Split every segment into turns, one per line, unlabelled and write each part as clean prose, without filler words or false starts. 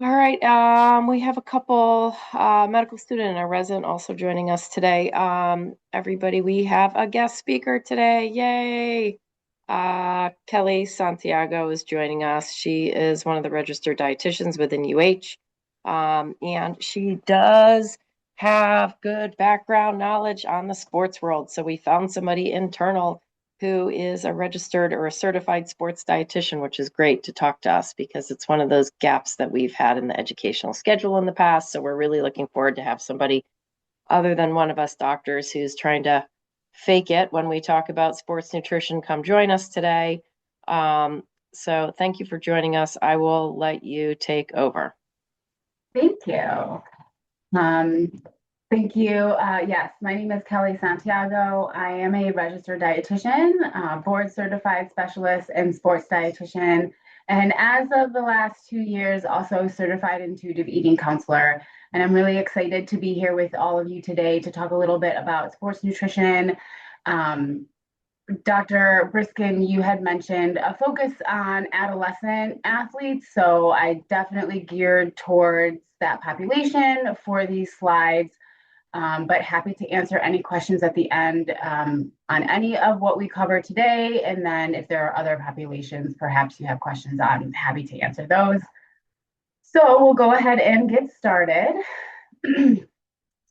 All right. We have a couple medical student and a resident also joining us today. Everybody, we have a guest speaker today. Yay! Kelli Santiago is joining us. She is one of the registered dietitians within UH, and she does have good background knowledge on the sports world. So we found somebody internal who is a registered or a certified sports dietitian, which is great to talk to us because it's one of those gaps that we've had in the educational schedule in the past. So we're really looking forward to have somebody other than one of us doctors who's trying to fake it when we talk about sports nutrition come join us today. So thank you for joining us. I will let you take over.
Thank you. Um, Thank you. Yes, my name is Kelli Santiago. I am a registered dietitian, board certified specialist and sports dietitian, and as of the last 2 years, also certified intuitive eating counselor. And I'm really excited to be here with all of you today to talk a little bit about sports nutrition. Um, Dr. Briskin, you had mentioned a focus on adolescent athletes, so I definitely geared towards that population for these slides. But happy to answer any questions at the end on any of what we cover today. And then if there are other populations, perhaps you have questions on, happy to answer those. So we'll go ahead and get started. So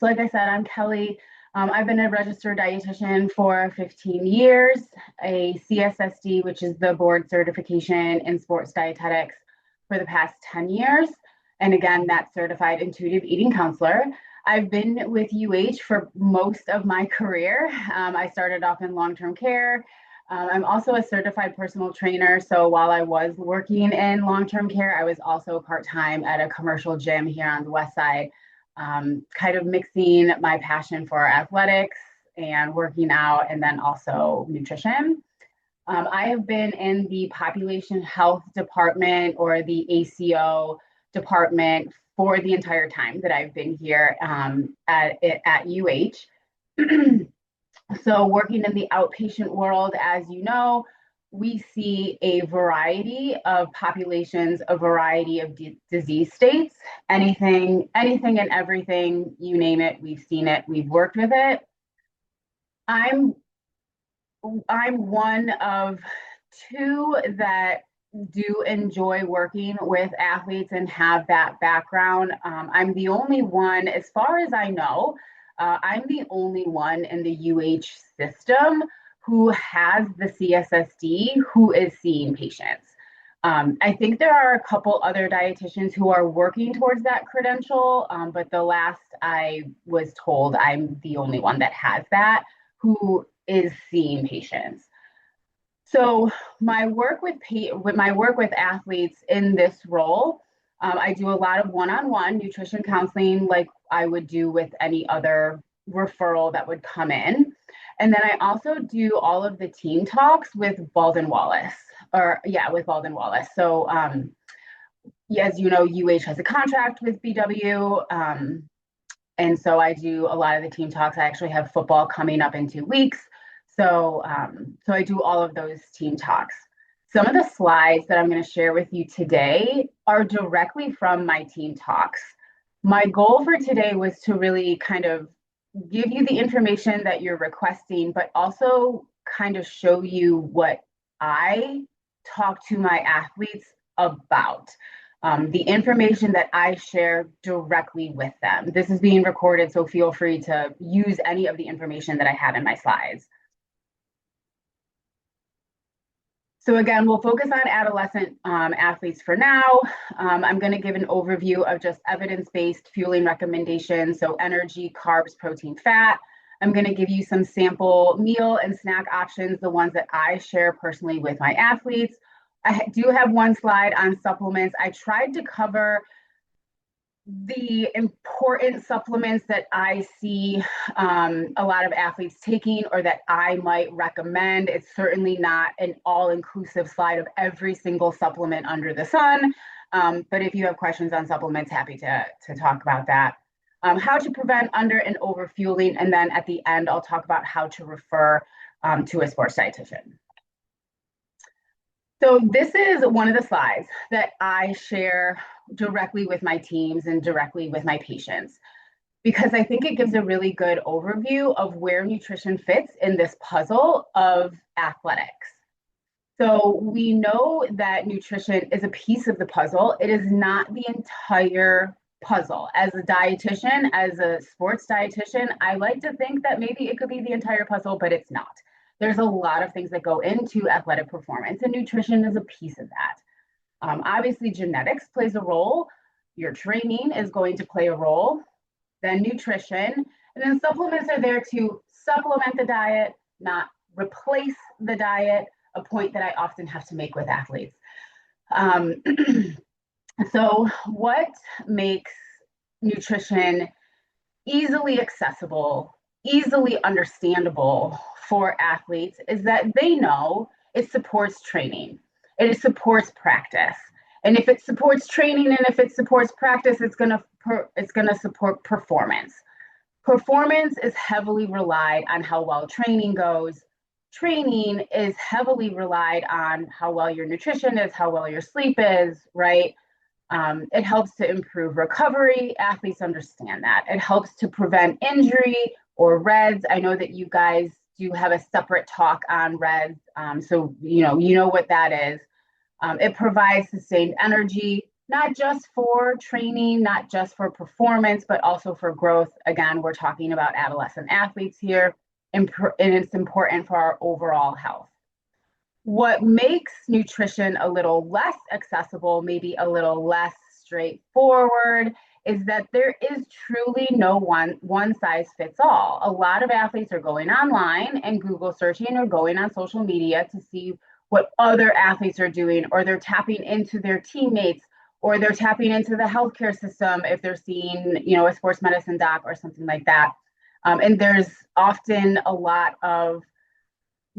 like I said, I'm Kelli. I've been a registered dietitian for 15 years, a CSSD, which is the board certification in sports dietetics, for the past 10 years. And again, that's certified intuitive eating counselor. I've been with UH for most of my career. I started off in long-term care. I'm also a certified personal trainer. So while I was working in long-term care, I was also part-time at a commercial gym here on the West Side, kind of mixing my passion for athletics and working out and then also nutrition. I have been in the population health department or the ACO department for the entire time that I've been here at UH. So, working in the outpatient world, as you know, we see a variety of populations, a variety of disease states, anything and everything, you name it, we've seen it, we've worked with it. I'm I'm one of two that do enjoy working with athletes and have that background. I'm the only one, as far as I know, I'm the only one in the UH system who has the CSSD who is seeing patients. I think there are a couple other dietitians who are working towards that credential, but the last I was told, I'm the only one that has that who is seeing patients. So my work with athletes in this role, I do a lot of one-on-one nutrition counseling, like I would do with any other referral that would come in. And then I also do all of the team talks with Baldwin Wallace, with Baldwin Wallace. So, as you know, UH has a contract with BW. And so I do a lot of the team talks. I actually have football coming up in 2 weeks. So I do all of those team talks. Some of the slides that I'm going to share with you today are directly from my team talks. My goal for today was to really kind of give you the information that you're requesting, but also kind of show you what I talk to my athletes about. The information that I share directly with them. This is being recorded, so feel free to use any of the information that I have in my slides. So again, we'll focus on adolescent athletes for now. I'm going to give an overview of just evidence-based fueling recommendations, so energy, carbs, protein, fat. I'm going to give you some sample meal and snack options, the ones that I share personally with my athletes. I do have one slide on supplements. I tried to cover the important supplements that I see a lot of athletes taking or that I might recommend. It's certainly not an all-inclusive slide of every single supplement under the sun. But if you have questions on supplements, happy to talk about that. How to prevent under and over fueling. And then at the end, I'll talk about how to refer to a sports dietitian. So this is one of the slides that I share directly with my teams and directly with my patients because I think it gives a really good overview of where nutrition fits in this puzzle of athletics. So we know that nutrition is a piece of the puzzle. It is not the entire puzzle. As a dietitian, as a sports dietitian, I like to think that maybe it could be the entire puzzle, but it's not. There's a lot of things that go into athletic performance, and nutrition is a piece of that. Obviously, genetics plays a role. Your training is going to play a role, then nutrition, and then supplements are there to supplement the diet, not replace the diet, a point that I often have to make with athletes. Um, so, what makes nutrition easily accessible, easily understandable for athletes is that they know it supports training, it supports practice. And if it supports training and if it supports practice, it's gonna support performance. Performance is heavily relied on how well training goes. Training is heavily relied on how well your nutrition is, how well your sleep is, right? It helps to improve recovery. Athletes understand that. It helps to prevent injury or REDs. I know that you guys do have a separate talk on REDs, so you know what that is. It provides sustained energy, not just for training, not just for performance, but also for growth. Again, we're talking about adolescent athletes here, and it's important for our overall health. What makes nutrition a little less accessible, maybe a little less straightforward, is that there is truly no one size fits all. A lot of athletes are going online and Google searching or going on social media to see what other athletes are doing, or they're tapping into their teammates, or they're tapping into the healthcare system if they're seeing, a sports medicine doc or something like that. And there's often a lot of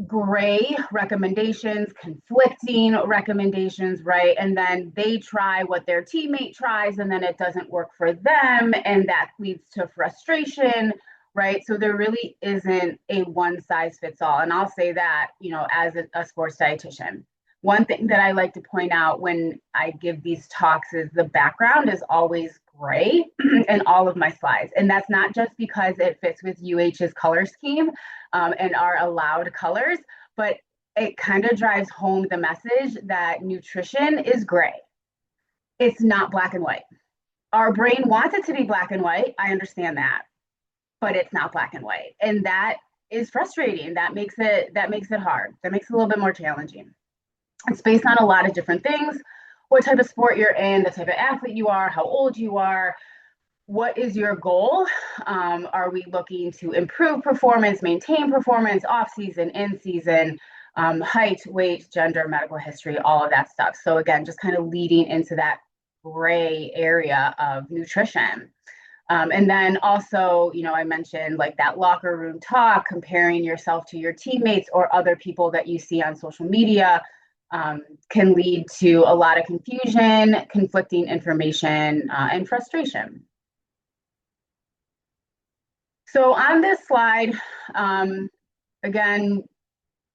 gray recommendations, conflicting recommendations, right? And then they try what their teammate tries, and then it doesn't work for them. And that leads to frustration, right? So there really isn't a one size fits all. And I'll say that, as a sports dietitian. One thing that I like to point out when I give these talks is the background is always gray in all of my slides. And that's not just because it fits with UH's color scheme, and our allowed colors, but it kind of drives home the message that nutrition is gray. It's not black and white. Our brain wants it to be black and white. I understand that, but it's not black and white. And that is frustrating. That makes it hard. That makes it a little bit more challenging. It's based on a lot of different things. What type of sport you're in, the type of athlete you are, how old you are, what is your goal? Are we looking to improve performance, maintain performance, off season, in season, height, weight, gender, medical history, all of that stuff. So again, just kind of leading into that gray area of nutrition. And then also, I mentioned like that locker room talk, comparing yourself to your teammates or other people that you see on social media, can lead to a lot of confusion, conflicting information, and frustration. So on this slide, again,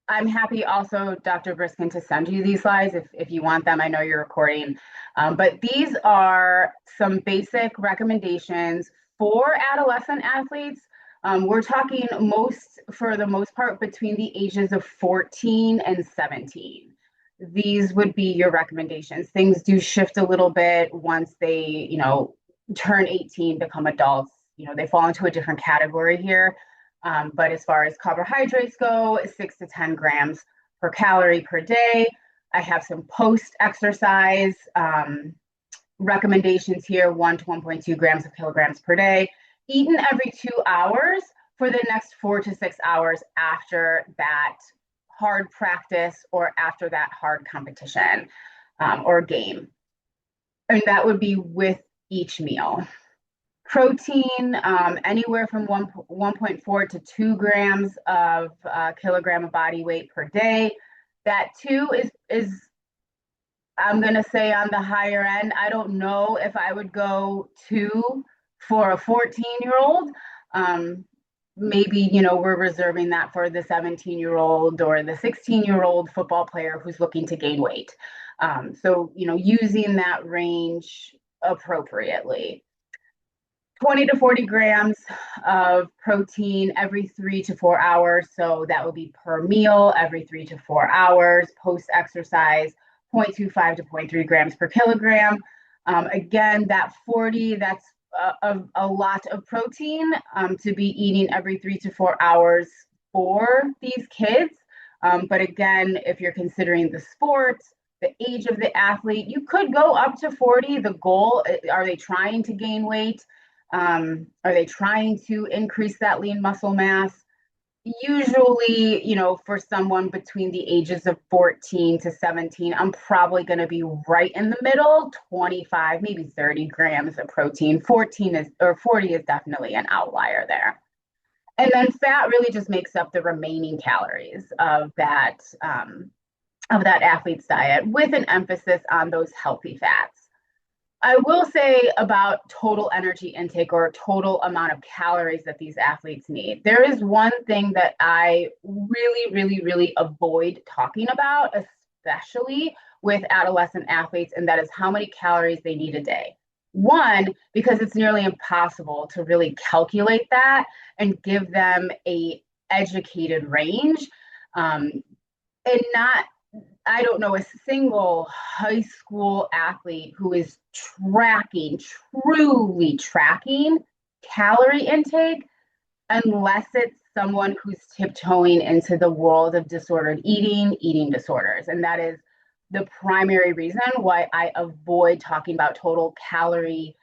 I'm happy also, Dr. Briskin, to send you these slides if you want them. I know you're recording. But these are some basic recommendations for adolescent athletes. We're talking for the most part, between the ages of 14 and 17. These would be your recommendations. Things do shift a little bit once they, turn 18, become adults. They fall into a different category here. But as far as carbohydrates go, 6 to 10 grams per calorie per day. I have some post-exercise recommendations here, 1 to 1.2 grams of kilograms per day, eaten every 2 hours for the next 4 to 6 hours after that hard practice or after that hard competition or game. And that would be with each meal. Protein, anywhere from 1.4 to 2 grams of kilogram of body weight per day. That too is I'm going to say on the higher end. I don't know if I would go 2 for a 14-year-old. maybe, we're reserving that for the 17-year-old or the 16-year-old football player who's looking to gain weight. So, using that range appropriately. 20 to 40 grams of protein every 3 to 4 hours. So that would be per meal every 3 to 4 hours post exercise, 0.25 to zero point 0.3 grams per kilogram. Again, that 40, that's a lot of protein to be eating every 3 to 4 hours for these kids. But again, if you're considering the sport, the age of the athlete, you could go up to 40. The goal, are they trying to gain weight? Are they trying to increase that lean muscle mass? Usually, for someone between the ages of 14 to 17, I'm probably going to be right in the middle, 25, maybe 30 grams of protein. 40 is definitely an outlier there. And then fat really just makes up the remaining calories of that athlete's diet with an emphasis on those healthy fats. I will say about total energy intake or total amount of calories that these athletes need. There is one thing that I really, really, really avoid talking about, especially with adolescent athletes, and that is how many calories they need a day. One, because it's nearly impossible to really calculate that and give them a educated range. And not I don't know a single high school athlete who is truly tracking calorie intake, unless it's someone who's tiptoeing into the world of disordered eating disorders. And that is the primary reason why I avoid talking about total calorie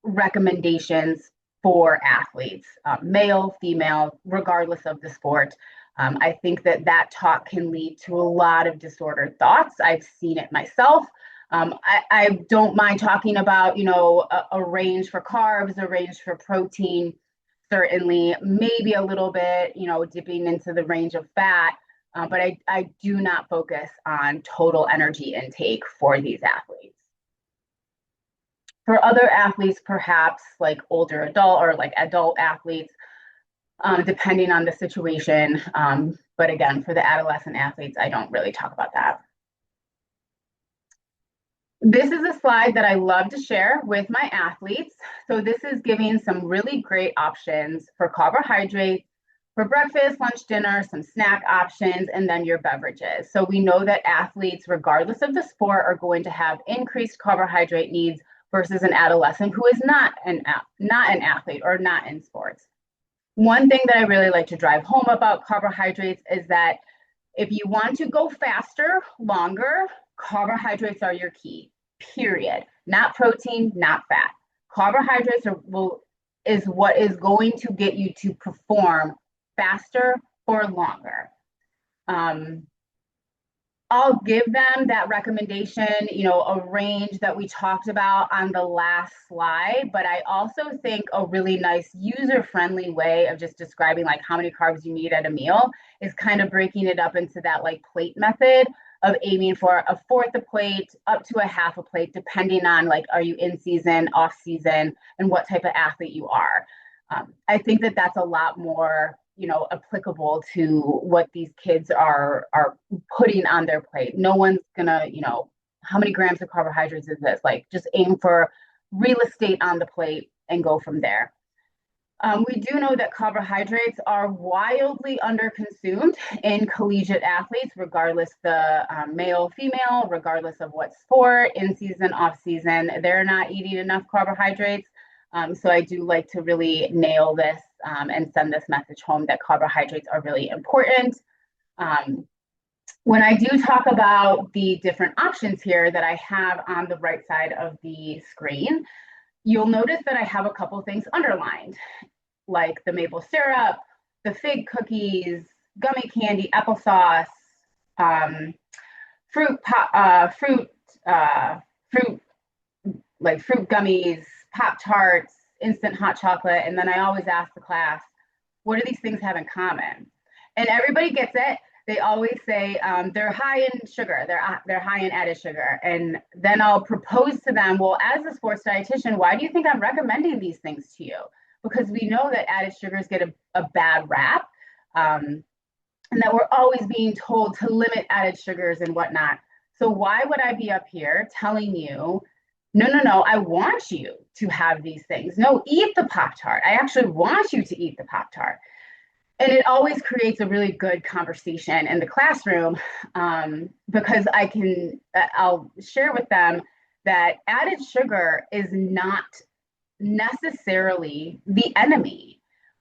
recommendations for athletes, male, female, regardless of the sport. I think that talk can lead to a lot of disordered thoughts. I've seen it myself. I don't mind talking about, a range for carbs, a range for protein, certainly, maybe a little bit, dipping into the range of fat. But I do not focus on total energy intake for these athletes. For other athletes, perhaps like older adult or like adult athletes, depending on the situation. But again, for the adolescent athletes, I don't really talk about that. This is a slide that I love to share with my athletes. So this is giving some really great options for carbohydrates, for breakfast, lunch, dinner, some snack options, and then your beverages. So we know that athletes, regardless of the sport, are going to have increased carbohydrate needs versus an adolescent who is not an athlete or not in sports. One thing that I really like to drive home about carbohydrates is that if you want to go faster, longer, carbohydrates are your key, period. Not protein, not fat. Carbohydrates is what is going to get you to perform faster or longer. I'll give them that recommendation, a range that we talked about on the last slide, but I also think a really nice user-friendly way of just describing like how many carbs you need at a meal is kind of breaking it up into that like plate method of aiming for a fourth a plate up to a half a plate, depending on like, are you in season, off season, and what type of athlete you are. I think that that's a lot more applicable to what these kids are putting on their plate. No one's gonna, how many grams of carbohydrates is this? Like, just aim for real estate on the plate and go from there. We do know that carbohydrates are wildly underconsumed in collegiate athletes, regardless the male, female, regardless of what sport, in season, off season, they're not eating enough carbohydrates. So I do like to really nail this and send this message home that carbohydrates are really important. When I do talk about the different options here that I have on the right side of the screen, you'll notice that I have a couple things underlined, like the maple syrup, the fig cookies, gummy candy, applesauce, fruit gummies, Pop Tarts, instant hot chocolate. And then I always ask the class, what do these things have in common? And everybody gets it. They always say they're high in sugar, they're high in added sugar. And then I'll propose to them, well, as a sports dietitian, why do you think I'm recommending these things to you? because we know that added sugars get a bad rap, and that we're always being told to limit added sugars and whatnot. So why would I be up here telling you, no, no, no, I want you to have these things. No, eat the Pop Tart. I actually want you to eat the Pop Tart. And it always creates a really good conversation in the classroom, because I'll share with them that added sugar is not necessarily the enemy.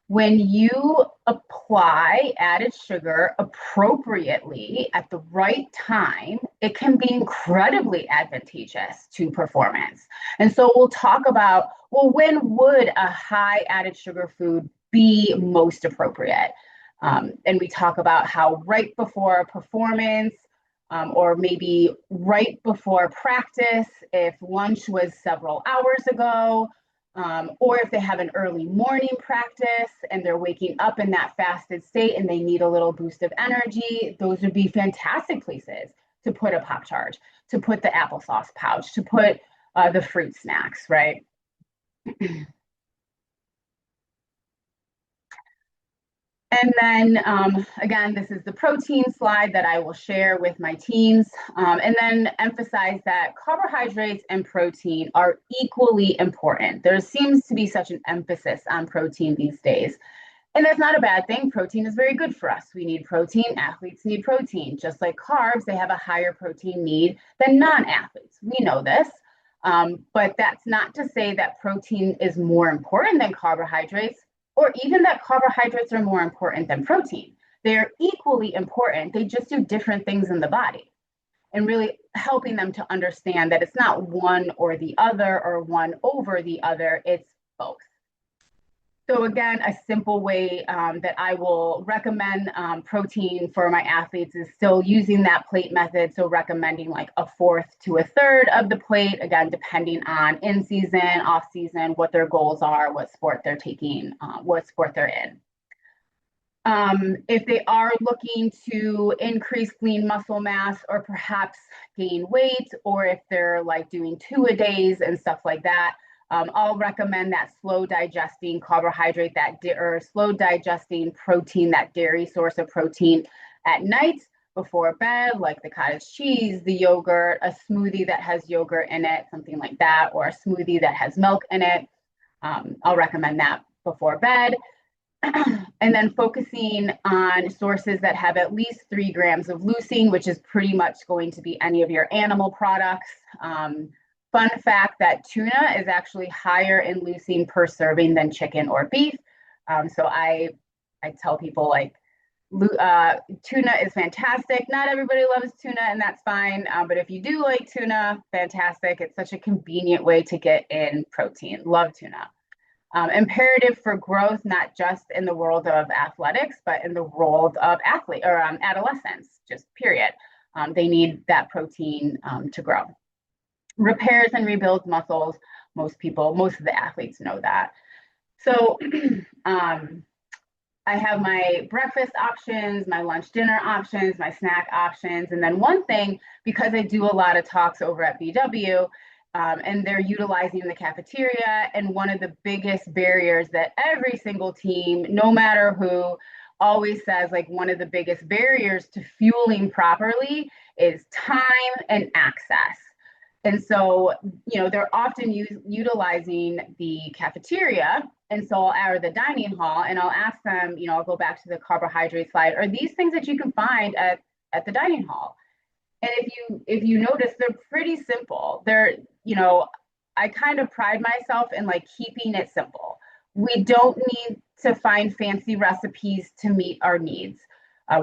When you apply added sugar appropriately at the right time, it can be incredibly advantageous to performance. And so we'll talk about, well, when would a high added sugar food be most appropriate? And we talk about how right before a performance, or maybe right before practice, if lunch was several hours ago, or if they have an early morning practice and they're waking up in that fasted state and they need a little boost of energy, those would be fantastic places to put a Pop Tart, to put the applesauce pouch, to put the fruit snacks, right? And then again, this is the protein slide that I will share with my teams, and then emphasize that carbohydrates and protein are equally important. There seems to be such an emphasis on protein these days. And that's not a bad thing. Protein is very good for us. We need protein. Athletes need protein. Just like carbs, they have a higher protein need than non-athletes. We know this. But that's not to say that protein is more important than carbohydrates, or even that carbohydrates are more important than protein. They're equally important. They just do different things in the body, and really helping them to understand that it's not one or the other or one over the other, it's both. So again, a simple way that I will recommend protein for my athletes is still using that plate method. So recommending like a fourth to a third of the plate, again, depending on in season, off season, what their goals are, what sport they're taking, what sport they're in. If they are looking to increase lean muscle mass or perhaps gain weight, or if they're like doing 2-a-days and stuff like that, I'll recommend that slow digesting carbohydrate, or slow digesting protein, that dairy source of protein at night before bed, like the cottage cheese, the yogurt, a smoothie that has yogurt in it, something like that, or a smoothie that has milk in it. I'll recommend that before bed. And then focusing on sources that have at least 3 grams of leucine, which is pretty much going to be any of your animal products. Fun fact that tuna is actually higher in leucine per serving than chicken or beef. So I tell people like tuna is fantastic. Not everybody loves tuna, and that's fine. But if you do like tuna, fantastic. It's such a convenient way to get in protein. Love tuna. Imperative for growth, not just in the world of athletics, but in the world of adolescents, just period. They need that protein to grow. Repairs and rebuilds muscles. Most of the athletes know that. So I have my breakfast options, my lunch dinner options, my snack options. And then one thing, because I do a lot of talks over at BW, and they're utilizing the cafeteria. And one of the biggest barriers that every single team, no matter who, always says, like one of the biggest barriers to fueling properly is time and access. And so, they're often utilizing the cafeteria. And so or the dining hall, and I'll ask them, I'll go back to the carbohydrate slide. Are these things that you can find at the dining hall? And if you notice, they're pretty simple. I kind of pride myself in like keeping it simple. We don't need to find fancy recipes to meet our needs.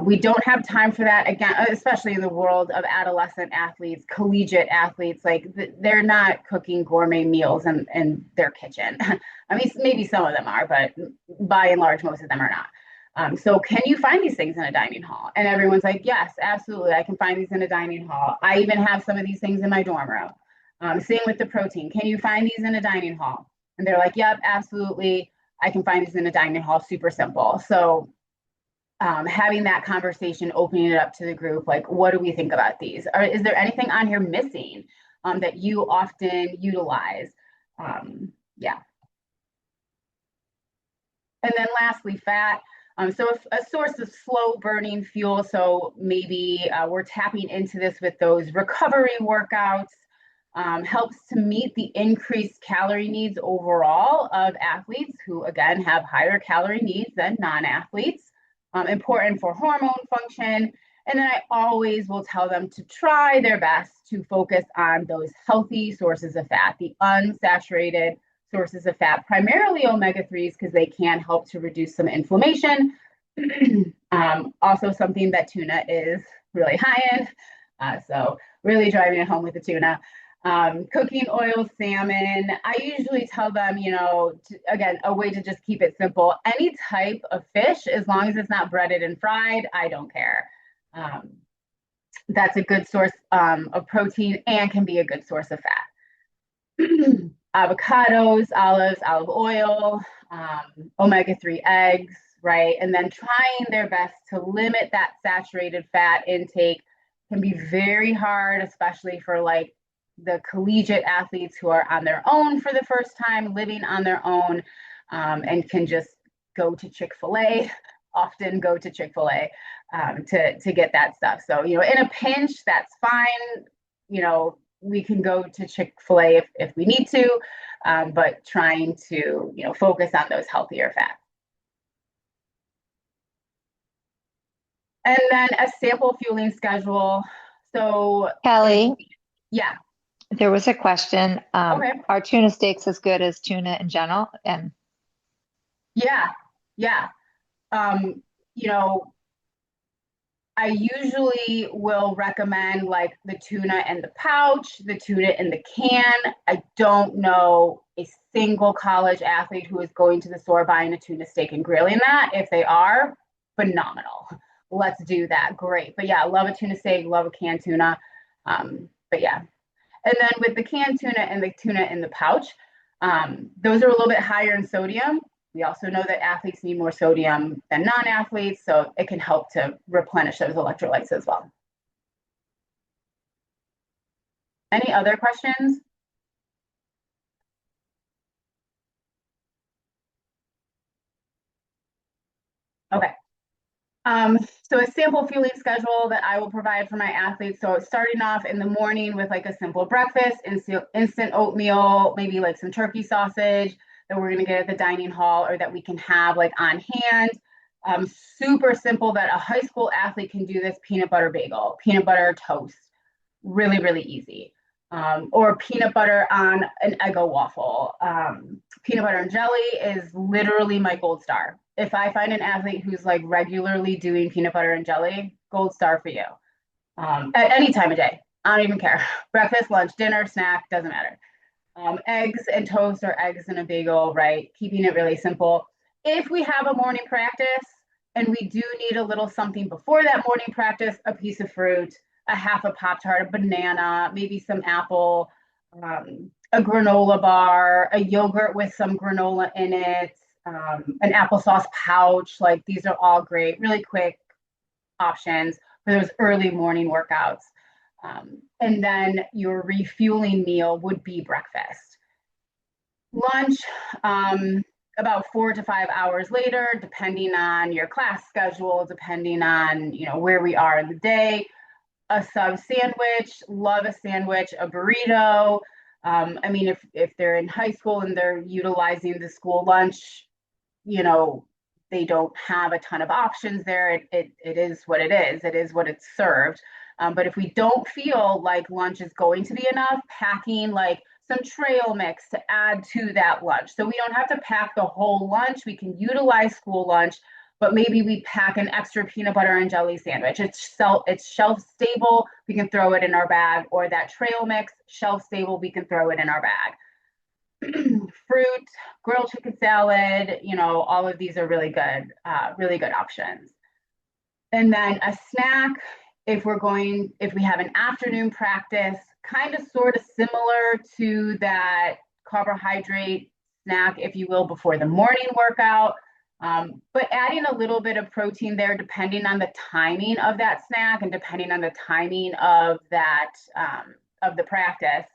We don't have time for that, again, especially in the world of adolescent athletes, collegiate athletes. Like they're not cooking gourmet meals in their kitchen. I mean, maybe some of them are, but by and large, most of them are not. So can you find these things in a dining hall? And everyone's like, yes, absolutely. I can find these in a dining hall. I even have some of these things in my dorm room. Same with the protein. Can you find these in a dining hall? And they're like, yep, absolutely. I can find these in a dining hall. Super simple. So having that conversation, opening it up to the group, like, what do we think about these? Or is there anything on here missing that you often utilize? Yeah. And then lastly, fat. So a source of slow burning fuel. So maybe we're tapping into this with those recovery workouts. Helps to meet the increased calorie needs overall of athletes who, again, have higher calorie needs than non-athletes. Important for hormone function. And then I always will tell them to try their best to focus on those healthy sources of fat, the unsaturated sources of fat, primarily omega 3s, because they can help to reduce some inflammation. Also, something that tuna is really high in. So, really driving it home with the tuna. Cooking oil salmon. I usually tell them, again, a way to just keep it simple. Any type of fish, as long as it's not breaded and fried, I don't care. Um, that's a good source of protein and can be a good source of fat. Avocados, olives, olive oil, omega 3 eggs, right? And then trying their best to limit that saturated fat intake can be very hard, especially for like the collegiate athletes who are on their own for the first time, living on their own, and can just go to Chick-fil-A, often go to Chick-fil-A to get that stuff. So, in a pinch, that's fine. We can go to Chick-fil-A if we need to, but trying to, focus on those healthier fats. And then a sample fueling schedule. So,
Kelly,
yeah,
there was a question.
okay,
Are tuna steaks as good as tuna in general? And
yeah, yeah. Um, you know, I usually will recommend like the tuna in the pouch, the tuna in the can. I don't know a single college athlete who is going to the store buying a tuna steak and grilling that. If they are, phenomenal. Let's do that. Great. But yeah, love a tuna steak, love a canned tuna. But yeah. And then with the canned tuna and the tuna in the pouch, those are a little bit higher in sodium. We also know that athletes need more sodium than non-athletes, so it can help to replenish those electrolytes as well. Any other questions? Okay. So a sample fueling schedule that I will provide for my athletes. So starting off in the morning with like a simple breakfast, instant oatmeal, maybe like some turkey sausage that we're going to get at the dining hall or that we can have like on hand. Super simple that a high school athlete can do this: peanut butter bagel, peanut butter toast, really, really easy. Or peanut butter on an Eggo waffle. Peanut butter and jelly is literally my gold star. If I find an athlete who's like regularly doing peanut butter and jelly, gold star for you. At any time of day, I don't even care. Breakfast, lunch, dinner, snack, doesn't matter. Eggs and toast or eggs and a bagel, right? Keeping it really simple. If we have a morning practice and we do need a little something before that morning practice, a piece of fruit, a half a Pop Tart, a banana, maybe some apple, a granola bar, a yogurt with some granola in it, an applesauce pouch. Like these are all great, really quick options for those early morning workouts. And then your refueling meal would be breakfast. Lunch, about 4 to 5 hours later, depending on your class schedule, depending on where we are in the day. A sub sandwich, love a sandwich, a burrito. I mean, if they're in high school and they're utilizing the school lunch, they don't have a ton of options there. It is what it is. It is what it's served. But if we don't feel like lunch is going to be enough, packing like some trail mix to add to that lunch. So we don't have to pack the whole lunch. We can utilize school lunch, but maybe we pack an extra peanut butter and jelly sandwich. It's shelf stable. We can throw it in our bag, or that trail mix, shelf stable. We can throw it in our bag. Fruit, grilled chicken salad, all of these are really good options. And then a snack, if we have an afternoon practice, kind of sort of similar to that carbohydrate snack, if you will, before the morning workout. But adding a little bit of protein there, depending on the timing of that snack and depending on the timing of that of the practice.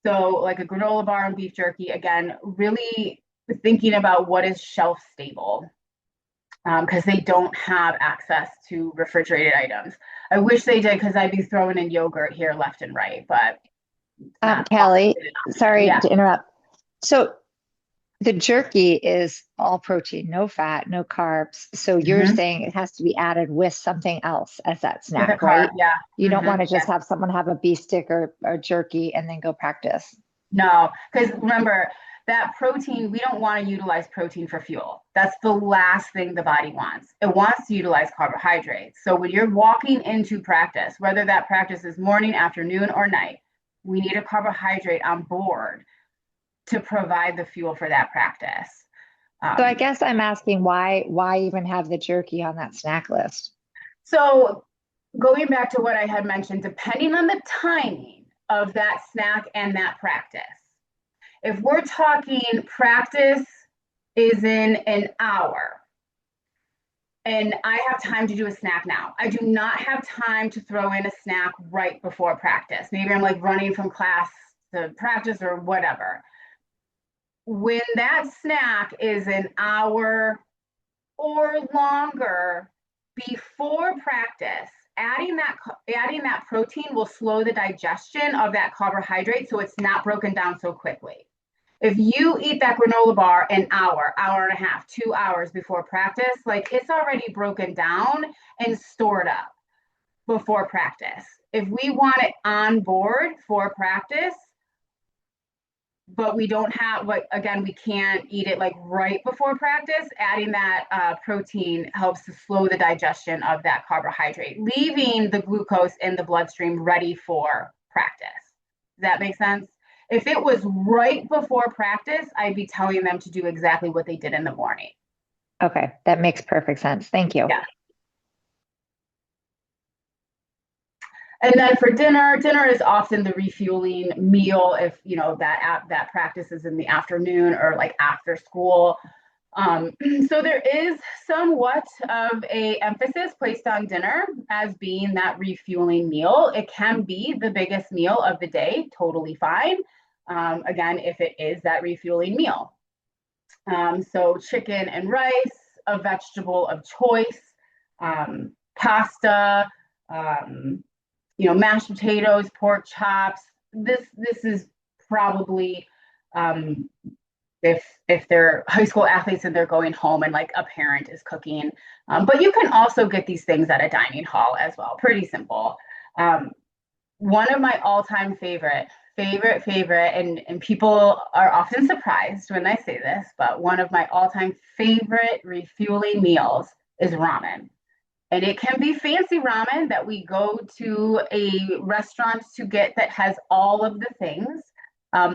So like a granola bar and beef jerky, again, really thinking about what is shelf stable, because they don't have access to refrigerated items. I wish they did, because I'd be throwing in yogurt here left and right, but it's not
Kelly,
often an option.
sorry
Yeah.
to interrupt. So the jerky is all protein, no fat, no carbs. So you're
Hmm.
saying it has to be added with something else as that
With a
snack,
carb,
right?
yeah.
You don't want to just
Yes.
have someone have a beef stick or jerky and then go practice.
No, because remember that protein, we don't want to utilize protein for fuel. That's the last thing the body wants. It wants to utilize carbohydrates. So when you're walking into practice, whether that practice is morning, afternoon, or night, we need a carbohydrate on board to provide the fuel for that practice.
So I
Um,
guess I'm asking why even have the jerky on that snack list?
so going back to what I had mentioned, depending on the timing of that snack and that practice, if we're talking practice is in an hour and I have time to do a snack now, I do not have time to throw in a snack right before practice. Maybe I'm like running from class to practice or whatever. When that snack is an hour or longer before practice, adding that protein will slow the digestion of that carbohydrate so it's not broken down so quickly. If you eat that granola bar an hour, hour and a half, 2 hours before practice, like it's already broken down and stored up before practice. If we want it on board for practice, but we don't have, but again, we can't eat it like right before practice, adding that protein helps to slow the digestion of that carbohydrate, leaving the glucose in the bloodstream ready for practice. Does that make sense? If it was right before practice, I'd be telling them to do exactly what they did in the morning.
Okay, that makes perfect sense. Thank you.
Yeah. And then for dinner, dinner is often the refueling meal if you know that practice is in the afternoon or like after school. So there is somewhat of a emphasis placed on dinner as being that refueling meal. It can be the biggest meal of the day, totally fine. Again, if it is that refueling meal. So chicken and rice, a vegetable of choice, pasta, um, mashed potatoes, pork chops. This is probably um, if they're high school athletes and they're going home and like a parent is cooking. But you can also get these things at a dining hall as well. Pretty simple. Um, One of my all-time favorite, and people are often surprised when I say this, but one of my all-time favorite refueling meals is ramen. And it can be fancy ramen that we go to a restaurant to get that has all of the things.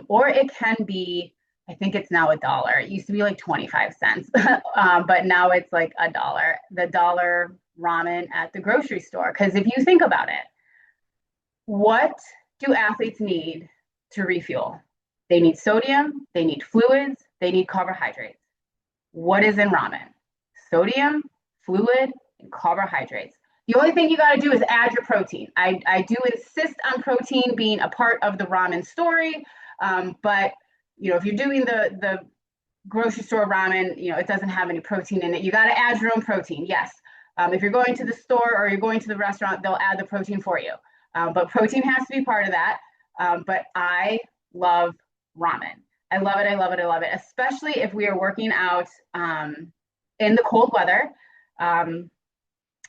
Or it can be, I think it's now $1. It used to be like 25 cents, but now it's like $1. The dollar ramen at the grocery store. Because if you think about it, what do athletes need to refuel? They need sodium, they need fluids, they need carbohydrates. What is in ramen? Sodium, fluid, and carbohydrates. The only thing you got to do is add your protein. I do insist on protein being a part of the ramen story, but if you're doing the grocery store ramen, it doesn't have any protein in it. You got to add your own protein. Yes. If you're going to the store or you're going to the restaurant, they'll add the protein for you. But protein has to be part of that. But I love ramen. I love it. I love it. I love it. Especially if we are working out in the cold weather.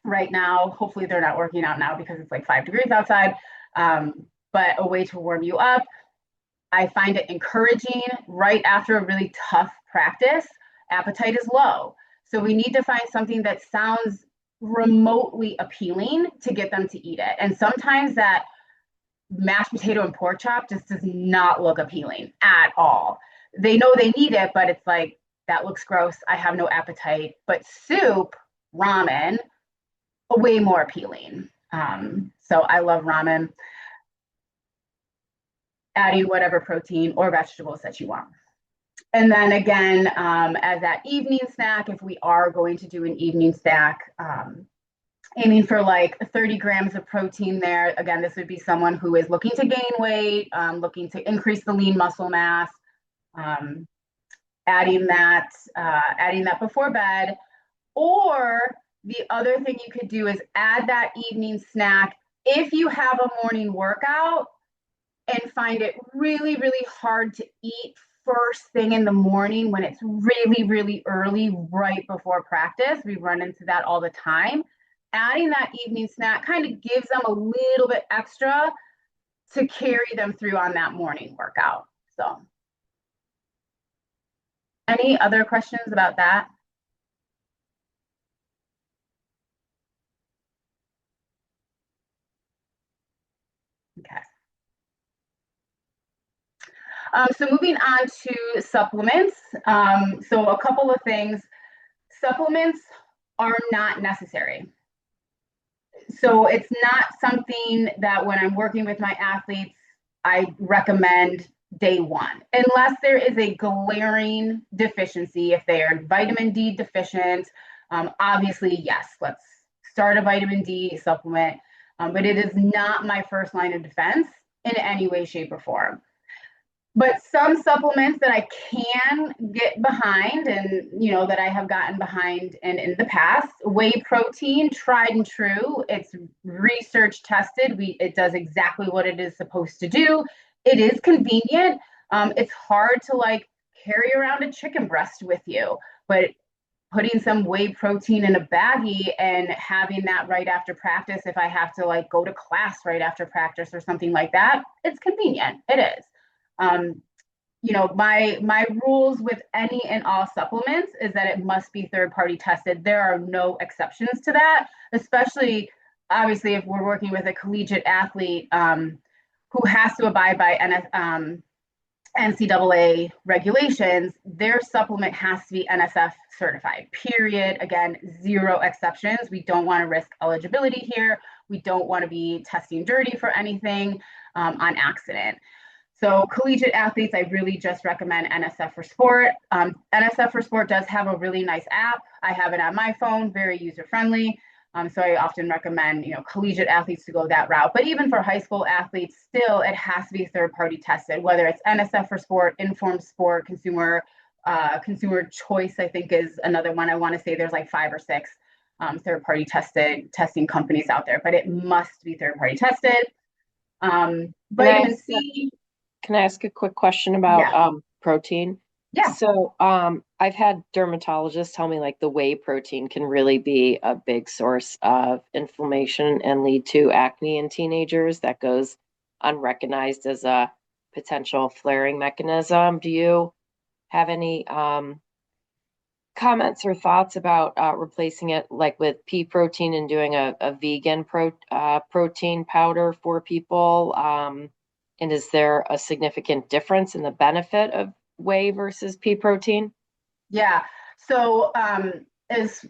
Right now, hopefully they're not working out now because it's like 5 degrees outside. But a way to warm you up. I find it encouraging right after a really tough practice. Appetite is low. So we need to find something that sounds remotely appealing to get them to eat it. And sometimes that mashed potato and pork chop just does not look appealing at all. They know they need it, but it's like, that looks gross. I have no appetite. But soup, ramen, way more appealing. So I love ramen. Adding whatever protein or vegetables that you want. And then again, as that evening snack, if we are going to do an evening snack, aiming for like 30 grams of protein there. Again, this would be someone who is looking to gain weight, looking to increase the lean muscle mass. adding that before bed. Or the other thing you could do is add that evening snack if you have a morning workout and find it really, really hard to eat first thing in the morning when it's really, really early, right before practice. We run into that all the time. Adding that evening snack kind of gives them a little bit extra to carry them through on that morning workout. So, any other questions about that? Okay. So moving on to supplements. So a couple of things. Supplements are not necessary. So it's not something that when I'm working with my athletes, I recommend day one, unless there is a glaring deficiency. If they are vitamin D deficient, obviously, yes, let's start a vitamin D supplement. But it is not my first line of defense in any way, shape, or form. But some supplements that I can get behind and, that I have gotten behind in the past, whey protein, tried and true. It's research tested. It does exactly what it is supposed to do. It is convenient. It's hard to like carry around a chicken breast with you, but putting some whey protein in a baggie and having that right after practice, if I have to like go to class right after practice or something like that, it's convenient. It is. Um, my rules with any and all supplements is that it must be third party tested. There are no exceptions to that, especially obviously if we're working with a collegiate athlete who has to abide by NCAA regulations. Their supplement has to be NSF certified, period. Again, zero exceptions. We don't want to risk eligibility here. We don't want to be testing dirty for anything on accident. So collegiate athletes, I really just recommend NSF for Sport. NSF for Sport does have a really nice app. I have it on my phone, very user-friendly. So I often recommend, collegiate athletes to go that route. But even for high school athletes, still, it has to be third-party tested, whether it's NSF for Sport, Informed Sport, Consumer Choice, I think is another one. I want to say there's like 5 or 6 third-party testing companies out there, but it must be third-party tested. Vitamin C.
Can I ask a quick question about protein?
Yeah.
So I've had dermatologists tell me like the whey protein can really be a big source of inflammation and lead to acne in teenagers that goes unrecognized as a potential flaring mechanism. Do you have any comments or thoughts about replacing it like with pea protein and doing a vegan protein powder for people? And is there a significant difference in the benefit of whey versus pea protein?
Yeah. So as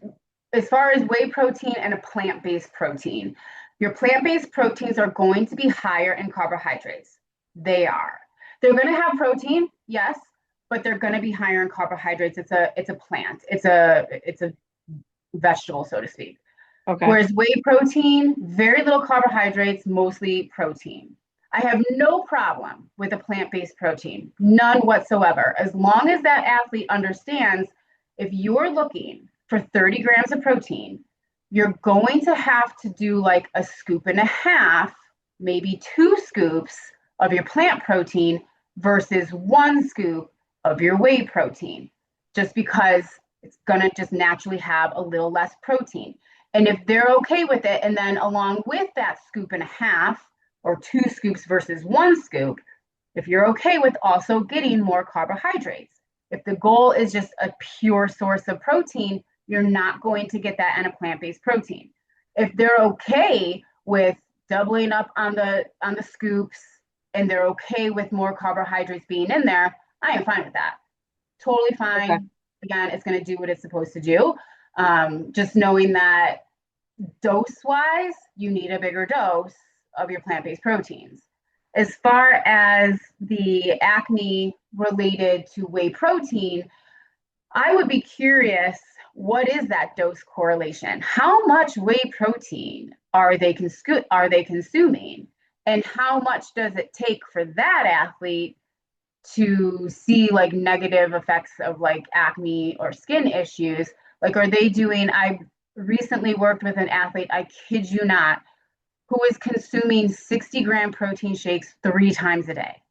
far as whey protein and a plant-based protein, your plant-based proteins are going to be higher in carbohydrates. They are. They're going to have protein, yes, but they're going to be higher in carbohydrates. It's a plant. It's a vegetable, so to speak.
Okay.
Whereas whey protein, very little carbohydrates, mostly protein. I have no problem with a plant-based protein, none whatsoever. As long as that athlete understands if you're looking for 30 grams of protein, you're going to have to do like a scoop and a half, maybe 2 scoops of your plant protein versus 1 scoop of your whey protein, just because it's going to just naturally have a little less protein. And if they're okay with it, and then along with that scoop and a half, or 2 scoops versus 1 scoop, if you're okay with also getting more carbohydrates. If the goal is just a pure source of protein, you're not going to get that in a plant-based protein. If they're okay with doubling up on the scoops and they're okay with more carbohydrates being in there, I am fine with that. Totally fine. Okay. Again, it's going to do what it's supposed to do. Just knowing that dose-wise, you need a bigger dose of your plant-based proteins. As far as the acne related to whey protein, I would be curious, what is that dose correlation? How much whey protein are they consuming? And how much does it take for that athlete to see like negative effects of like acne or skin issues? Like, are they doing, I recently worked with an athlete, I kid you not, who was consuming 60-gram protein shakes 3 times a day.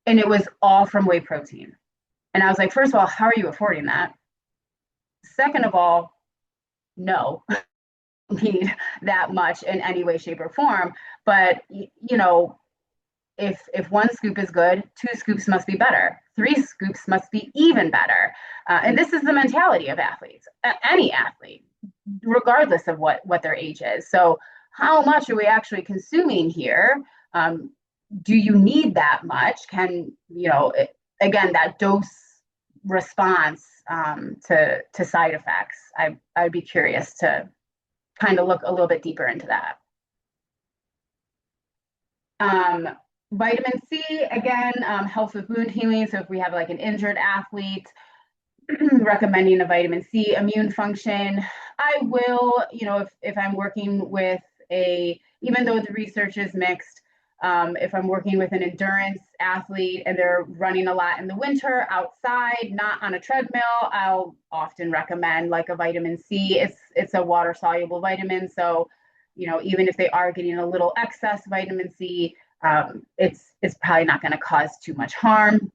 And it was all from whey protein. And I was like, first of all, how are you affording that? Second of all, no, need that much in any way, shape, or form. But if one scoop is good, 2 scoops must be better. 3 scoops must be even better. And this is the mentality of athletes, any athlete, regardless of what their age is. So, how much are we actually consuming here? Do you need that much? Can again, that dose response to side effects? I'd be curious to kind of look a little bit deeper into that. Um, Vitamin C, again, helps with wound healing. So if we have like an injured athlete, recommending a vitamin C. Immune function, I will, if I'm working with even though the research is mixed, if I'm working with an endurance athlete and they're running a lot in the winter outside, not on a treadmill, I'll often recommend like a vitamin C. It's a water soluble vitamin, so even if they are getting a little excess vitamin C, it's probably not going to cause too much harm.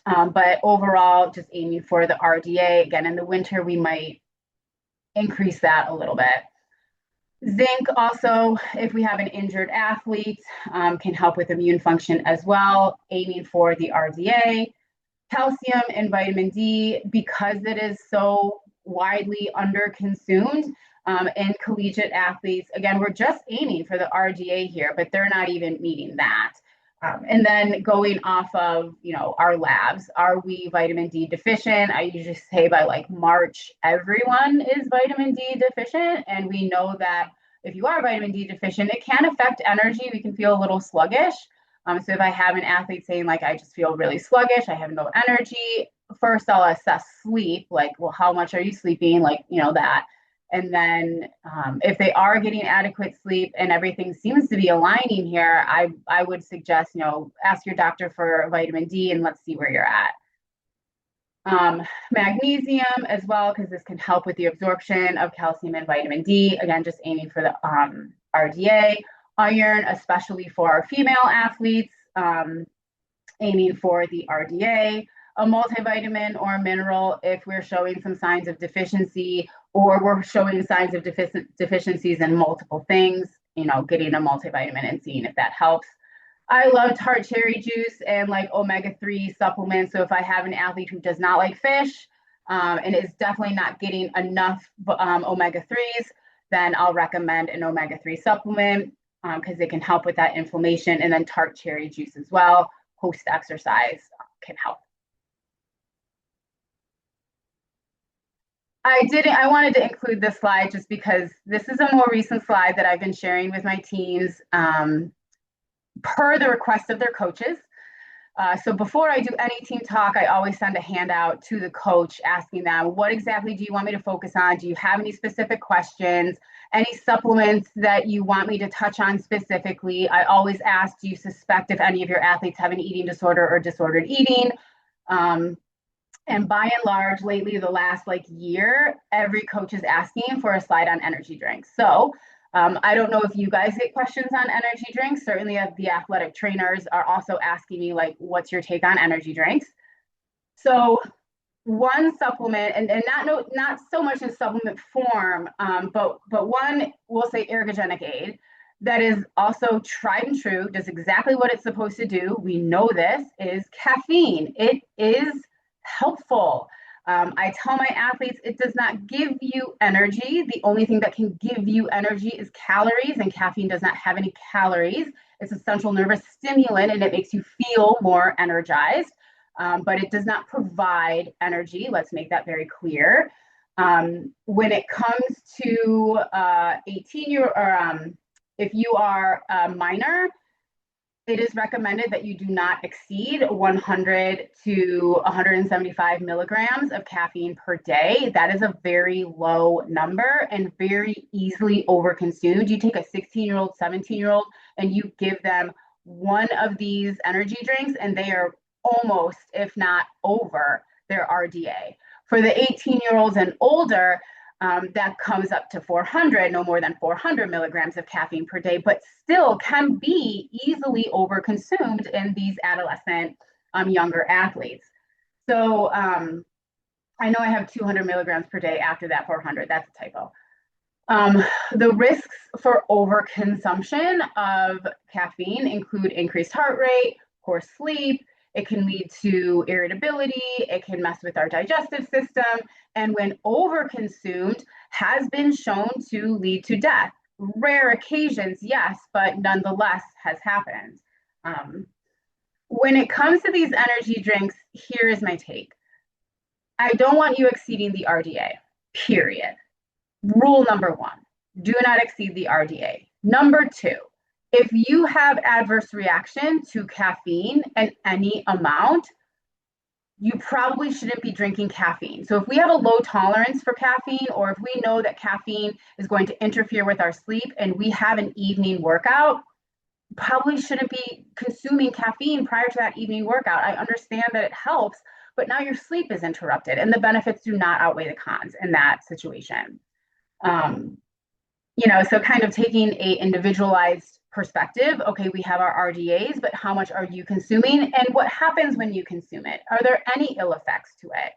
But overall, just aiming for the RDA. Again, in the winter, we might increase that a little bit. Zinc also, if we have an injured athlete, can help with immune function as well, aiming for the RDA. Calcium and vitamin D, because it is so widely underconsumed in collegiate athletes, again, we're just aiming for the RDA here, but they're not even meeting that. And then going off of, our labs, are we vitamin D deficient? I usually say by like March, everyone is vitamin D deficient. And we know that if you are vitamin D deficient, it can affect energy. We can feel a little sluggish. So if I have an athlete saying like, I just feel really sluggish, I have no energy, first I'll assess sleep, like, well, how much are you sleeping? Like, that. And then if they are getting adequate sleep and everything seems to be aligning here, I would suggest, ask your doctor for vitamin D and let's see where you're at. Magnesium as well, because this can help with the absorption of calcium and vitamin D. Again, just aiming for the RDA. Iron, especially for our female athletes, aiming for the RDA. A multivitamin or a mineral if we're showing some signs of deficiency or we're showing signs of deficiencies in multiple things, getting a multivitamin and seeing if that helps. I love tart cherry juice and like omega-3 supplements. So if I have an athlete who does not like fish and is definitely not getting enough omega-3s, then I'll recommend an omega-3 supplement because it can help with that inflammation. And then tart cherry juice as well, post-exercise can help. I wanted to include this slide just because this is a more recent slide that I've been sharing with my teams per the request of their coaches. So before I do any team talk, I always send a handout to the coach asking them, what exactly do you want me to focus on? Do you have any specific questions? Any supplements that you want me to touch on specifically? I always ask, do you suspect if any of your athletes have an eating disorder or disordered eating? And by and large, lately, the last year, every coach is asking for a slide on energy drinks. So I don't know if you guys get questions on energy drinks. Certainly the athletic trainers are also asking me what's your take on energy drinks? So one supplement, and not so much in supplement form, but one, we'll say ergogenic aid, that is also tried and true, does exactly what it's supposed to do. We know this is caffeine. It is helpful. I tell my athletes it does not give you energy. The only thing that can give you energy is calories, and caffeine does not have any calories. It's a central nervous stimulant, and it makes you feel more energized, but it does not provide energy. Let's make that very clear. When it comes to 18-year or if you are a minor, it is recommended that you do not exceed 100 to 175 milligrams of caffeine per day. That is a very low number and very easily overconsumed. You take a 16-year-old, 17-year-old, and you give them one of these energy drinks, and they are almost, if not over, their RDA. For the 18-year-olds and older, that comes up to 400, no more than 400 milligrams of caffeine per day, but still can be easily overconsumed in these adolescent, younger athletes. So I know I have 200 milligrams per day after that 400. That's a typo. The risks for overconsumption of caffeine include increased heart rate, poor sleep. It can lead to irritability. It can mess with our digestive system. And when overconsumed, has been shown to lead to death. Rare occasions, yes, but nonetheless has happened. When it comes to these energy drinks, here is my take. I don't want you exceeding the RDA, period. Rule number one, do not exceed the RDA. Number two, if you have adverse reaction to caffeine in any amount, you probably shouldn't be drinking caffeine. So if we have a low tolerance for caffeine, or if we know that caffeine is going to interfere with our sleep and we have an evening workout, probably shouldn't be consuming caffeine prior to that evening workout. I understand that it helps, but now your sleep is interrupted and the benefits do not outweigh the cons in that situation. So kind of taking a individualized perspective. Okay, we have our RDAs, but how much are you consuming and what happens when you consume it? Are there any ill effects to it?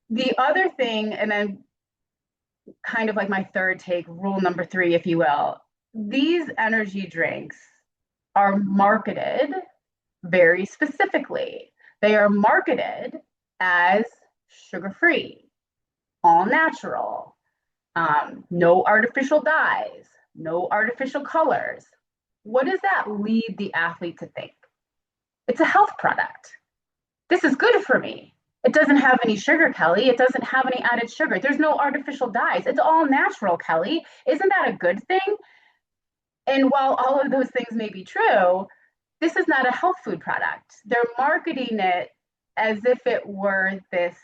The other thing, and then kind of like my third take, rule number three, if you will, these energy drinks are marketed very specifically. They are marketed as sugar-free, all natural, no artificial dyes, no artificial colors. What does that lead the athlete to think? It's a health product. This is good for me. It doesn't have any sugar, Kelli. It doesn't have any added sugar. There's no artificial dyes. It's all natural, Kelli. Isn't that a good thing? And while all of those things may be true, this is not a health food product. They're marketing it as if it were this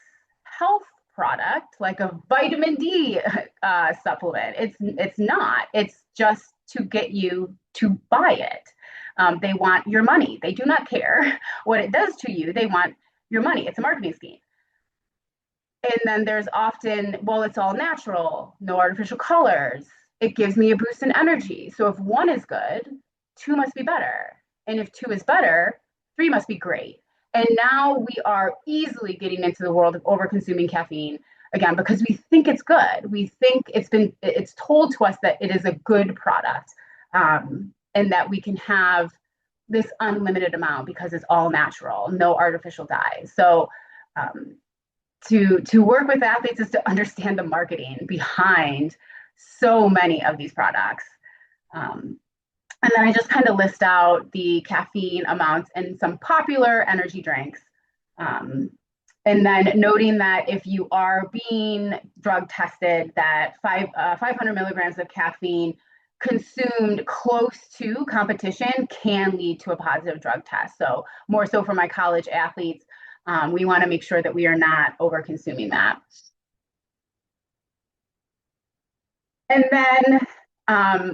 health product, like a vitamin D supplement. It's not. It's just to get you to buy it. They want your money. They do not care what it does to you. They want your money. It's a marketing scheme. And then there's often, well, it's all natural, no artificial colors. It gives me a boost in energy. So if one is good, two must be better. And if two is better, three must be great. And now we are easily getting into the world of over-consuming caffeine again because we think it's good. We think it's told to us that it is a good product, and that we can have this unlimited amount because it's all natural, no artificial dyes. So to work with athletes is to understand the marketing behind so many of these products. And then I just kind of list out the caffeine amounts in some popular energy drinks. And then noting that if you are being drug tested, that 500 milligrams of caffeine consumed close to competition can lead to a positive drug test. So more so for my college athletes, we want to make sure that we are not over consuming that. And then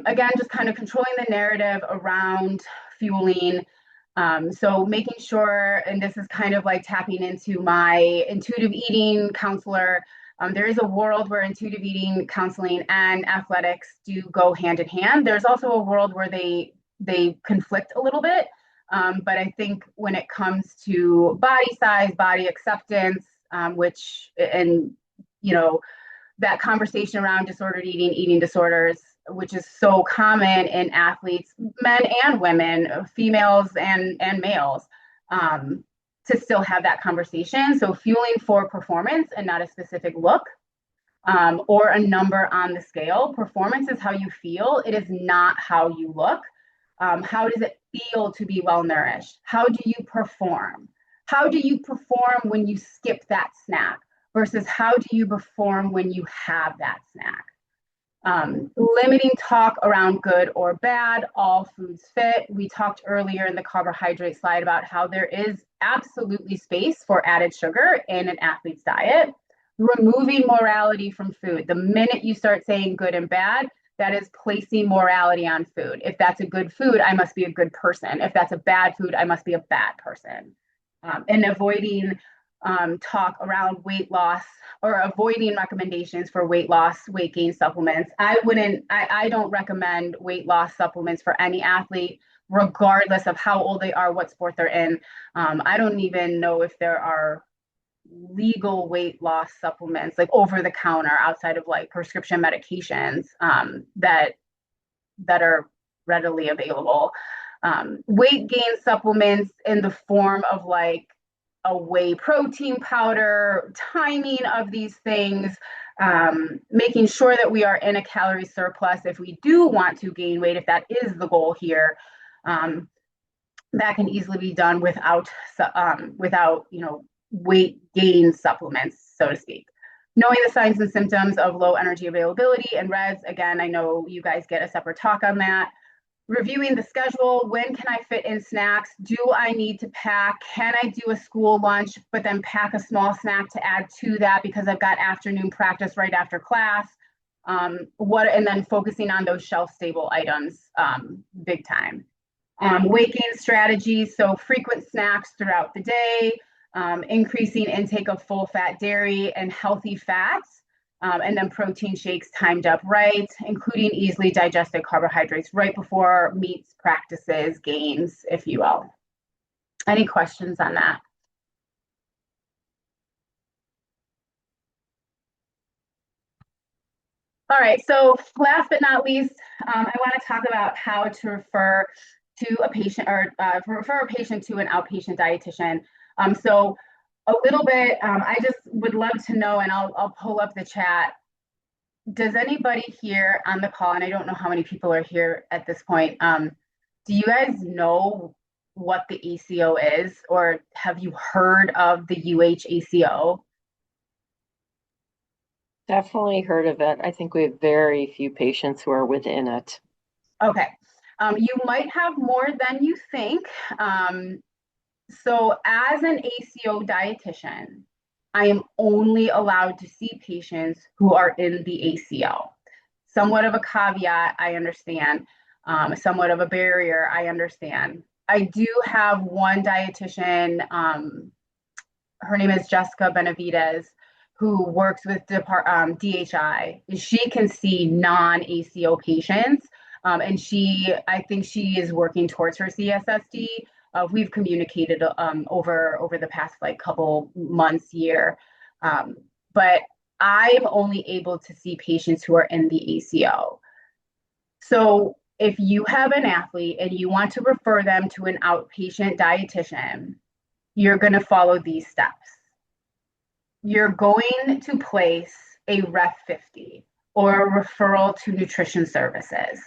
again, just kind of controlling the narrative around fueling. So making sure, and this is kind of like tapping into my intuitive eating counselor. There is a world where intuitive eating counseling and athletics do go hand in hand. There's also a world where they conflict a little bit. But I think when it comes to body size, body acceptance, that conversation around disordered eating, eating disorders, which is so common in athletes, men and women, females and males, to still have that conversation. So fueling for performance and not a specific look, or a number on the scale. Performance is how you feel. It is not how you look. How does it feel to be well nourished? How do you perform? How do you perform when you skip that snack versus how do you perform when you have that snack? Limiting talk around good or bad, all foods fit. We talked earlier in the carbohydrate slide about how there is absolutely space for added sugar in an athlete's diet. Removing morality from food. The minute you start saying good and bad, that is placing morality on food. If that's a good food, I must be a good person. If that's a bad food, I must be a bad person. and avoiding talk around weight loss or avoiding recommendations for weight loss, weight gain supplements. I don't recommend weight loss supplements for any athlete, regardless of how old they are, what sport they're in. I don't even know if there are legal weight loss supplements like over the counter outside of like prescription medications that are readily available. Weight gain supplements in the form of like a whey protein powder, timing of these things, making sure that we are in a calorie surplus if we do want to gain weight, if that is the goal here. That can easily be done without weight gain supplements, so to speak. Knowing the signs and symptoms of low energy availability and REDS, again, I know you guys get a separate talk on that. Reviewing the schedule, when can I fit in snacks? Do I need to pack? Can I do a school lunch, but then pack a small snack to add to that because I've got afternoon practice right after class? And then focusing on those shelf stable items big time. Weight gain strategies, so frequent snacks throughout the day, increasing intake of full fat dairy and healthy fats, and then protein shakes timed up right, including easily digested carbohydrates right before meets, practices, gains, if you will. Any questions on that? All right, so last but not least, I want to talk about how to refer to a patient or refer a patient to an outpatient dietitian. So a little bit, I just would love to know, and I'll pull up the chat. Does anybody here on the call, and I don't know how many people are here at this point, do you guys know what the ACO is, or have you heard of the UHACO?
Definitely heard of it. I think we have very few patients who are within it.
Okay. You might have more than you think. So as an ACO dietitian, I am only allowed to see patients who are in the ACO. Somewhat of a caveat, I understand. Somewhat of a barrier, I understand. I do have one dietitian, her name is Jessica Benavides, who works with DHI. She can see non-ACO patients, and I think she is working towards her CSSD. We've communicated over the past like couple months, year, but I'm only able to see patients who are in the ACO. So if you have an athlete and you want to refer them to an outpatient dietitian, you're going to follow these steps. You're going to place a Ref 50 or a referral to nutrition services.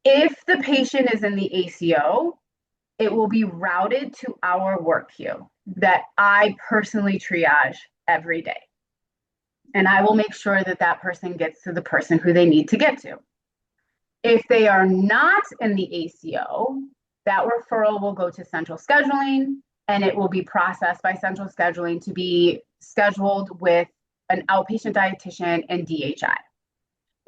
If the patient is in the ACO, it will be routed to our work queue that I personally triage every day. And I will make sure that that person gets to the person who they need to get to. If they are not in the ACO, that referral will go to central scheduling, and it will be processed by central scheduling to be scheduled with an outpatient dietitian and DHI.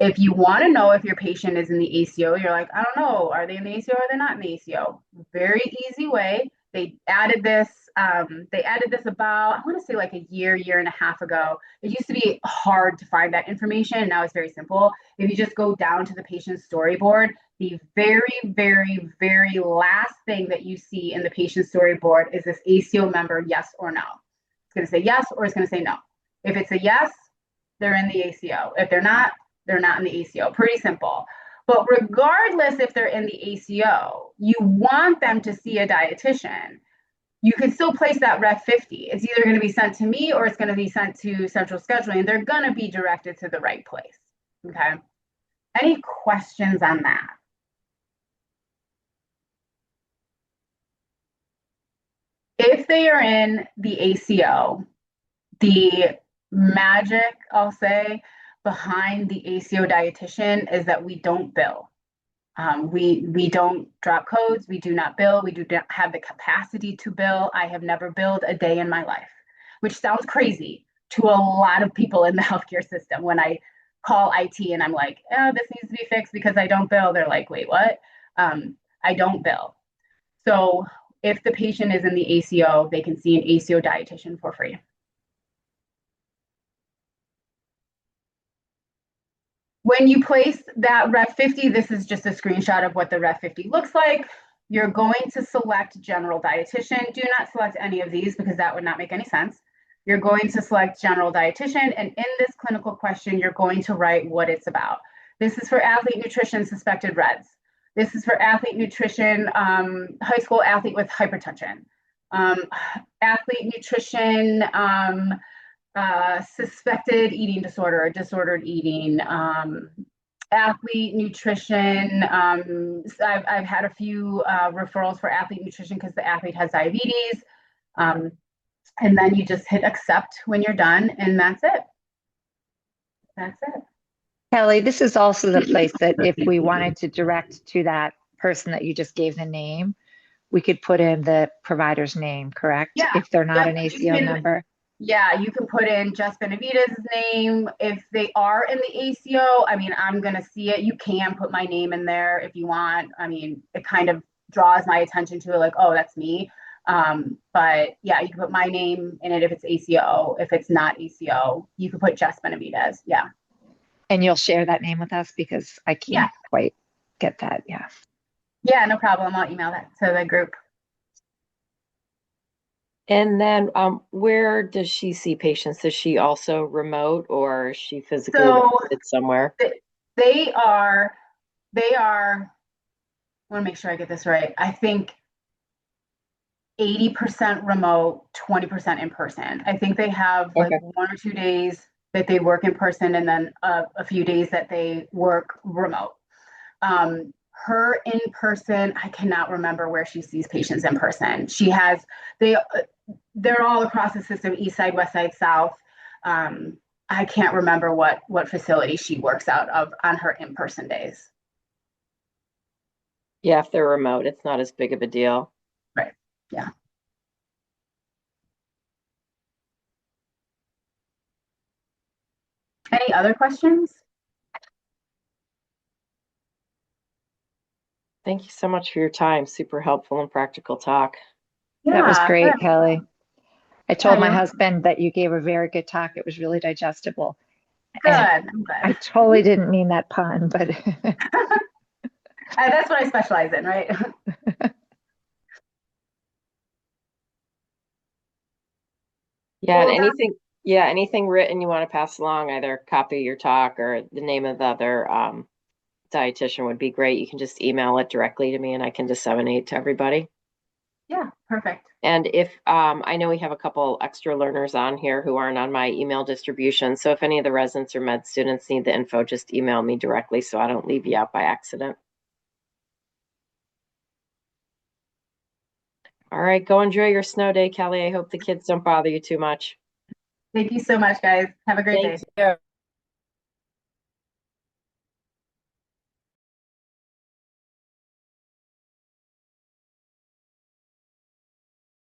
If you want to know if your patient is in the ACO, you're like, I don't know, are they in the ACO or are they not in the ACO? Very easy way. They added this about, I want to say like a year and a half ago. It used to be hard to find that information, and now it's very simple. If you just go down to the patient's storyboard, the very, very, very last thing that you see in the patient storyboard is this ACO member, yes or no. It's going to say yes or it's going to say no. If it's a yes, they're in the ACO. If they're not in the ACO. Pretty simple. But regardless if they're in the ACO, you want them to see a dietitian. You can still place that Ref 50. It's either going to be sent to me or it's going to be sent to central scheduling, and they're going to be directed to the right place. Okay. Any questions on that? If they are in the ACO, the magic, I'll say, behind the ACO dietitian is that we don't bill. We don't drop codes. We do not bill. We do not have the capacity to bill. I have never billed a day in my life, which sounds crazy to a lot of people in the healthcare system. When I call IT and I'm like, oh, this needs to be fixed because I don't bill, they're like, wait, what? I don't bill. So if the patient is in the ACO, they can see an ACO dietitian for free. When you place that Ref 50, this is just a screenshot of what the Ref 50 looks like. You're going to select general dietitian. Do not select any of these because that would not make any sense. You're going to select general dietitian, and in this clinical question, you're going to write what it's about. This is for athlete nutrition suspected REDS. This is for athlete nutrition, high school athlete with hypertension. Athlete nutrition, suspected eating disorder, disordered eating, athlete nutrition. I've had a few referrals for athlete nutrition because the athlete has diabetes. And then you just hit accept when you're done, and that's it. That's it.
Kelly, this is also the place that if we wanted to direct to that person that you just gave the name, we could put in the provider's name, correct?
Yeah.
If they're not
Yep.
an ACO member.
Yeah, you can put in Jess Benavides' name. If they are in the ACO, I mean, I'm going to see it. You can put my name in there if you want. I mean, it kind of draws my attention to it, like, oh, that's me. But yeah, you can put my name in it if it's ACO. If it's not ACO, you can put Jess Benavides. Yeah.
And you'll share that name with us because I can't quite get that. Yeah.
Yeah, no problem. I'll email that to the group.
And then where does she see patients? Is she also remote or is she physically located somewhere?
They are, I want to make sure I get this right. I think 80% remote, 20% in person. I think they have like 1 or 2 days that they work in person and then a few days that they work remote. Her in person, I cannot remember where she sees patients in person. She has, they're all across the system, east side, west side, south. I can't remember what facility she works out of on her in-person days.
Yeah, if they're remote, it's not as big of a deal.
Right. Yeah. Any other questions?
Thank you so much for your time. Super helpful and practical talk.
Yeah,
that was great,
good.
Kelly. I told my husband that you gave a very good talk. It was really digestible.
Good.
And
I'm good.
I totally didn't mean that pun, but
that's what I specialize in, right?
Yeah, and anything written you want to pass along, either copy your talk or the name of the other dietitian would be great. You can just email it directly to me and I can disseminate to everybody.
Yeah, perfect.
And if I know we have a couple extra learners on here who aren't on my email distribution. So if any of the residents or med students need the info, just email me directly so I don't leave you out by accident. All right, go enjoy your snow day, Kelly. I hope the kids don't bother you too much.
Thank you so much, guys. Have a great day.
Thank you.